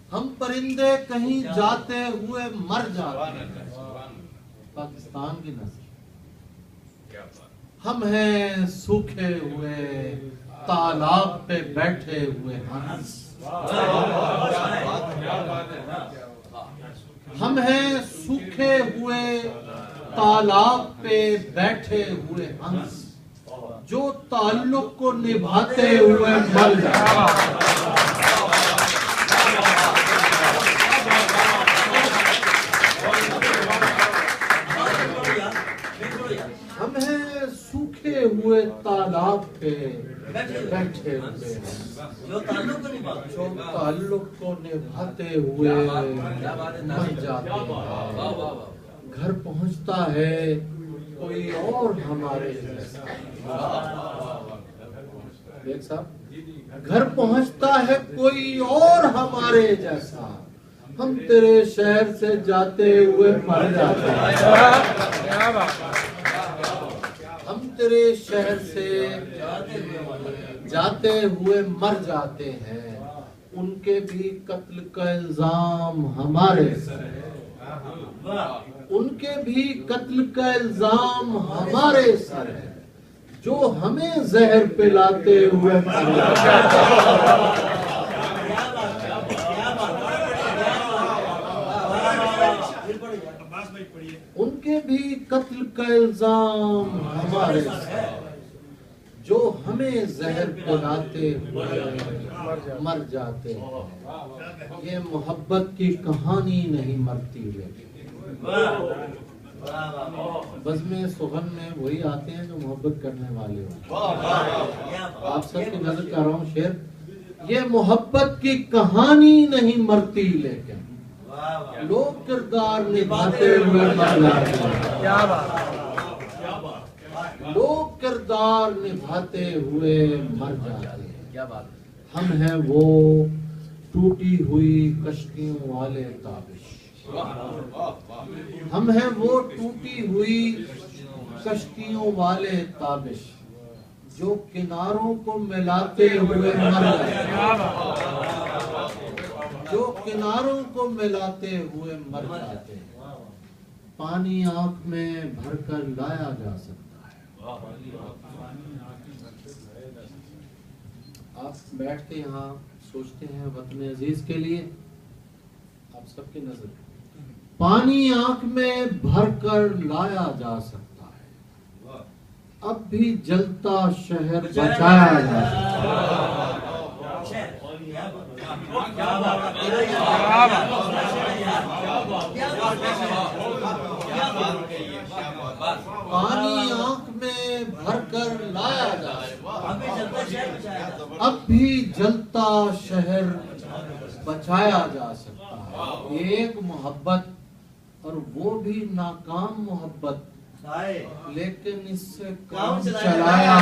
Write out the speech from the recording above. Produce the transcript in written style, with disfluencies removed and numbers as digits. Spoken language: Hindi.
हम परिंदे कहीं जाते हुए मर जाते हैं। पाकिस्तान की नस्ल। हम हैं सूखे हुए तालाब पे बैठे हुए हंस। हम हैं सूखे हुए तालाब पे बैठे हुए हंस, जो ताल्लुक को निभाते हुए मर जाते। हम हैं सूखे हुए तालाब पे बैठे हुए, जो ताल्लुक को निभाते हुए मर जाते हैं। घर पहुंचता है कोई और हमारे जैसा। देख साहब, घर पहुंचता है कोई और हमारे जैसा। हम तेरे शहर से जाते हुए मर जाते हैं। हम तेरे शहर से जाते हुए मर जाते हैं। उनके भी कत्ल का इल्जाम हमारे सर है। उनके भी कत्ल का इल्जाम हमारे सर है, जो हमें जहर पिलाते हुए मर जाते हैं। उनके भी कत्ल का इल्जाम हमारे सर, जो हमें जहर पिलाते हुए मर जाते हैं। ये मोहब्बत की कहानी नहीं मरती लेकिन। बज़्म सुगन में वही आते हैं जो मोहब्बत करने वाले हों। आप सबकी नजर कर रहा हूँ शेर, ये मोहब्बत की कहानी नहीं मरती लेकिन लोग किरदार निभाते हुए मर जाते हैं। क्या बात, लोग किरदार निभाते हुए मर जाते हैं। क्या बात। हम हैं वो टूटी हुई कश्तियों वाले ताबिश। हम हैं वो टूटी हुई कश्तियों वाले ताबिश, जो किनारों को मिलाते हुए मर जाते हैं। जो किनारों को मिलाते हुए मर जाते हैं। पानी आंख में भरकर लाया जा सकता है। आप बैठ के यहाँ सोचते हैं वतन अजीज के लिए। आप सबकी नजर, पानी आंख में भरकर लाया जा सकता है, अब भी जलता शहर बचाया जा सकता है। पानी आंख में भरकर लाया जा सकता है, अब भी जलता शहर बचाया जा सकता है। एक मोहब्बत, और वो भी नाकाम मोहब्बत, लेकिन इससे काम चलाया